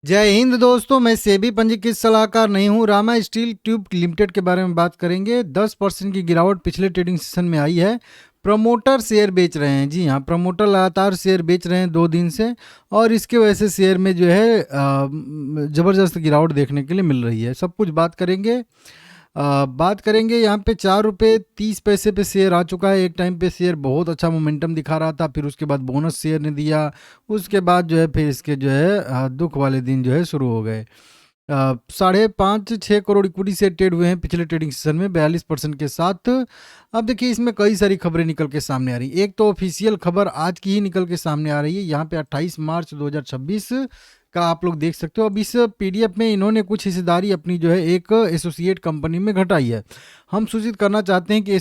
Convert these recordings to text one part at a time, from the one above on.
जय हिंद दोस्तों, मैं सेबी पंजीकृत सलाहकार नहीं हूं। रामा स्टील ट्यूब लिमिटेड के बारे में बात करेंगे। 10% की गिरावट पिछले ट्रेडिंग सेशन में आई है। प्रमोटर शेयर बेच रहे हैं। जी हाँ, प्रमोटर लगातार शेयर बेच रहे हैं 2 दिन से, और इसके वजह से शेयर में जो है ज़बरदस्त गिरावट देखने के लिए मिल रही है। सब कुछ बात करेंगे। बात करेंगे यहाँ पे 4 रुपये 30 पैसे पे शेयर आ चुका है। एक टाइम पे शेयर बहुत अच्छा मोमेंटम दिखा रहा था, फिर उसके बाद बोनस शेयर ने दिया। उसके बाद जो है फिर इसके जो है दुख वाले दिन जो है शुरू हो गए। 5.5 6 करोड़ इक्विटी शेयर ट्रेड हुए हैं पिछले ट्रेडिंग सेशन में 42% के साथ। अब देखिए, इसमें कई सारी खबरें निकल के सामने आ रही। एक तो ऑफिशियल खबर आज की ही निकल के सामने आ रही है। यहाँ पे 28 मार्च 2026 का आप लोग देख सकते हो। अब इस पीडीएफ में इन्होंने कुछ हिस्सेदारी अपनी जो है एक एसोसिएट कंपनी में घटाई है। हम सूचित करना चाहते हैं कि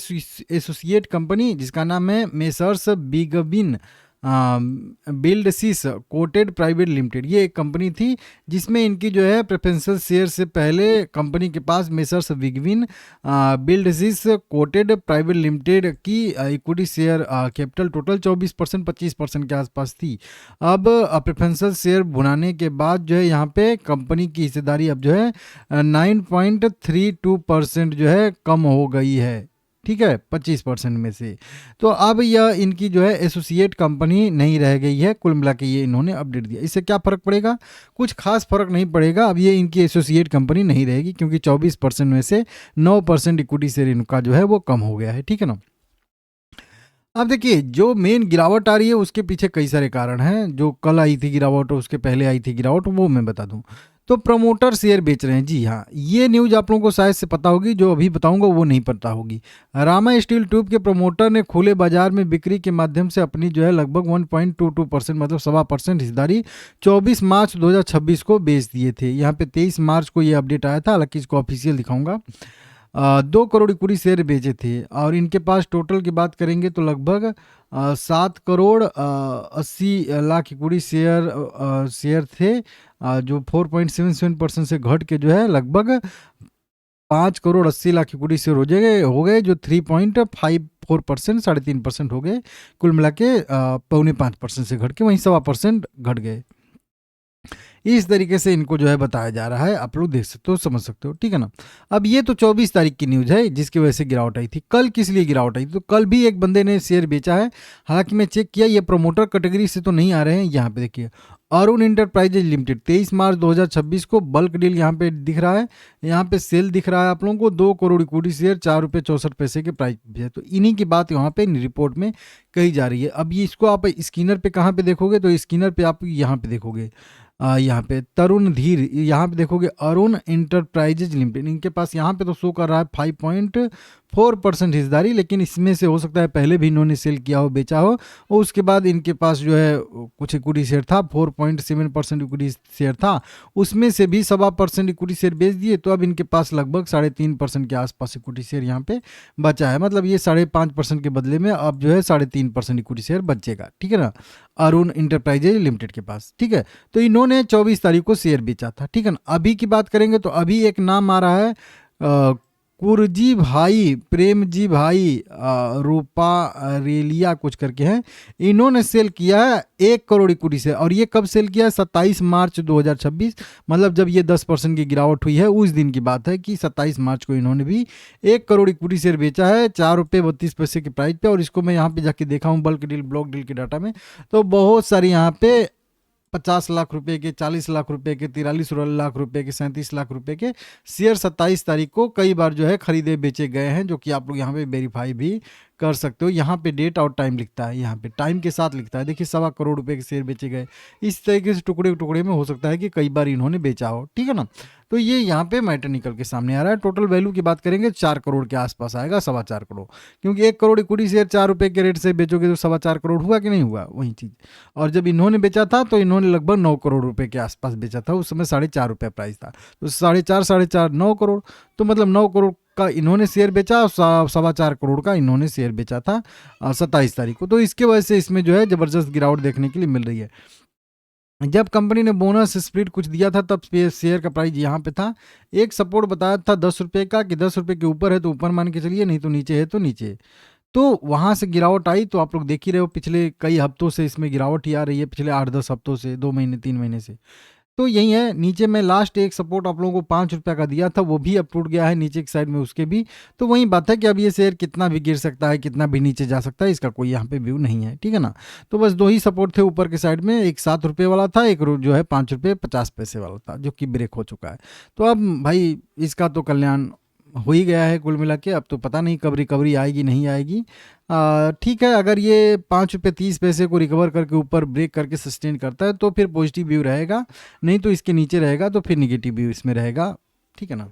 एसोसिएट कंपनी, जिसका नाम है मेसर्स बिगबिन बिल्डसिस कोटेड प्राइवेट लिमिटेड, ये एक कंपनी थी जिसमें इनकी जो है प्रेफरेंशियल शेयर से पहले कंपनी के पास मेसर्स बिगविन बिल्डसिस कोटेड प्राइवेट लिमिटेड की इक्विटी शेयर कैपिटल टोटल 24% 25% के आसपास थी। अब प्रेफरेंशियल शेयर भुनाने के बाद जो है यहाँ पे कंपनी की हिस्सेदारी अब जो है 9.32% जो है कम हो गई है। ठीक है, 25% में से। तो अब यह इनकी जो है एसोसिएट कंपनी नहीं रह गई है। कुल मिला के ये इन्होंने अपडेट दिया। इससे क्या फ़र्क पड़ेगा? कुछ खास फर्क नहीं पड़ेगा। अब ये इनकी एसोसिएट कंपनी नहीं रहेगी, क्योंकि 24% में से 9% इक्विटी शेयर इनका जो है वो कम हो गया है। ठीक है ना। अब देखिए, जो मेन गिरावट आ रही है उसके पीछे कई सारे कारण हैं। जो कल आई थी गिरावट और उसके पहले आई थी गिरावट, वो मैं बता दूं। तो प्रमोटर शेयर बेच रहे हैं। जी हाँ, ये न्यूज आप लोगों को शायद से पता होगी, जो अभी बताऊंगा वो नहीं पता होगी। रामा स्टील ट्यूब के प्रमोटर ने खुले बाजार में बिक्री के माध्यम से अपनी जो है लगभग 1.22% मतलब 1.25% हिस्सेदारी 24 मार्च 2026 को बेच दिए थे। यहाँ पे 23 मार्च को ये अपडेट आया था, हालांकि इसको ऑफिशियल दिखाऊंगा। 2 करोड़ इक्विटी शेयर बेचे थे, और इनके पास टोटल की बात करेंगे तो लगभग 7 करोड़ 80 लाख इक्विटी शेयर थे, जो 4.77% से घट के जो है लगभग 5 करोड़ 80 लाख इक्विटी शेयर हो गए जो 3.54% 3.5% हो गए। कुल मिला के 4.25% से घट के वहीं 1.25% घट गए। इस तरीके से इनको जो है बताया जा रहा है। आप लोग देख सकते हो, समझ सकते हो। ठीक है ना। अब ये तो 24 तारीख की न्यूज़ है जिसकी वजह से गिरावट आई थी। कल किस लिए गिरावट आई? तो कल भी एक बंदे ने शेयर बेचा है। हालांकि मैं चेक किया, ये प्रोमोटर कैटेगरी से तो नहीं आ रहे हैं। यहाँ पे देखिए, अरुण इंटरप्राइजेज लिमिटेड 23 मार्च 2026 को बल्क डील यहाँ पे दिख रहा है। यहाँ पे सेल दिख रहा है आप लोगों को। 2 करोड़ इक्विटी शेयर 4 रुपये 64 पैसे के प्राइस पे है। तो इन्हीं की बात यहाँ पे रिपोर्ट में कही जा रही है। अब ये इसको आप स्कैनर पे कहाँ पे देखोगे? तो स्कैनर पे आप यहाँ पे देखोगे, यहाँ पे तरुण धीर, यहाँ पे देखोगे अरुण इंटरप्राइजेज लिमिटेड। इनके पास यहाँ पे तो शो कर रहा है 5.4% हिस्सेदारी, लेकिन इसमें से हो सकता है पहले भी इन्होंने सेल किया हो, बेचा हो, और उसके बाद इनके पास जो है कुछ इक्विटी शेयर था। 4.7% इक्विटी शेयर था, उसमें से भी 1.25% इक्विटी शेयर बेच दिए। तो अब इनके पास लगभग 3.5% के आसपास इक्विटी शेयर यहाँ पे बचा है। मतलब ये 5.5% के बदले में अब जो है 3.5% इक्विटी शेयर बचेगा। ठीक है ना, अरुण इंटरप्राइजेज लिमिटेड के पास। ठीक है, तो इन्होंने 24 तारीख को शेयर बेचा था। ठीक है ना। अभी की बात करेंगे तो अभी एक नाम आ रहा है, कुरजी भाई, प्रेमजी भाई, रूपा रेलिया कुछ करके हैं। इन्होंने सेल किया है 1 करोड़ इक्विटी से। और ये कब सेल किया है? 27 मार्च 2026, मतलब जब ये 10% की गिरावट हुई है उस दिन की बात है कि 27 मार्च को इन्होंने भी 1 करोड़ इक्विटी शेयर बेचा है 4 रुपये 32 पैसे के प्राइस पे। और इसको मैं यहाँ पे जाके देखा हूँ बल्क डील, ब्लॉक डील के डाटा में, तो बहुत सारी यहाँ पे 50 लाख रुपए के, 40 लाख रुपए के, 43 लाख रुपए के, 37 लाख रुपए के शेयर 27 तारीख को कई बार जो है खरीदे बेचे गए हैं, जो कि आप लोग यहाँ पे वेरीफाई भी कर सकते हो। यहाँ पे डेट और टाइम लिखता है, यहाँ पे टाइम के साथ लिखता है। देखिए, 1.25 करोड़ रुपए के शेयर बेचे गए। इस तरीके से टुकड़े टुकड़े में हो सकता है कि कई बार इन्होंने बेचा हो। ठीक है ना। तो ये यहाँ पे मैटर निकल के सामने आ रहा है। टोटल वैल्यू की बात करेंगे 4 करोड़ के आसपास आएगा, 4.25 करोड़। क्योंकि 1 करोड़ इक्विटी शेयर 4 रुपए के रेट से बेचोगे तो 4.25 करोड़ हुआ कि नहीं हुआ? वही चीज़। और जब इन्होंने बेचा था तो इन्होंने लगभग 9 करोड़ रुपए के आसपास बेचा था। उस समय 4.5 रुपये प्राइस था। तो 4.5 9 करोड़, तो मतलब 9 करोड़ का इन्होंने शेयर बेचा और 4.25 करोड़ का इन्होंने शेयर बेचा था 27 तारीख को। तो इसके वजह से इसमें जो है ज़बरदस्त गिरावट देखने के लिए मिल रही है। जब कंपनी ने बोनस स्प्लिट कुछ दिया था तब शेयर का प्राइस यहाँ पे था। एक सपोर्ट बताया था 10 रुपये का, कि 10 रुपये के ऊपर है तो ऊपर मान के चलिए, नहीं तो नीचे है तो नीचे। तो वहाँ से गिरावट आई। तो आप लोग देख ही रहे हो, पिछले कई हफ्तों से इसमें गिरावट ही आ रही है, पिछले 8-10 हफ्तों से, 2 महीने 3 महीने से। तो यही है, नीचे में लास्ट एक सपोर्ट आप लोगों को 5 रुपये का दिया था, वो भी अब टूट गया है नीचे की साइड में उसके भी। तो वही बात है कि अब ये शेयर कितना भी गिर सकता है, कितना भी नीचे जा सकता है, इसका कोई यहाँ पे व्यू नहीं है, ठीक है ना। तो बस दो ही सपोर्ट थे ऊपर के साइड में, एक 7 रुपये वाला था, एक जो है 5 रुपये 50 पैसे वाला था, जो कि ब्रेक हो चुका है। तो अब भाई इसका तो कल्याण हो ही गया है कुल मिला के। अब तो पता नहीं कब रिकवरी आएगी नहीं आएगी। ठीक है, अगर ये 5 रुपये 30 पैसे को रिकवर करके ऊपर ब्रेक करके सस्टेन करता है तो फिर पॉजिटिव व्यू रहेगा, नहीं तो इसके नीचे रहेगा तो फिर निगेटिव व्यू इसमें रहेगा, ठीक है ना।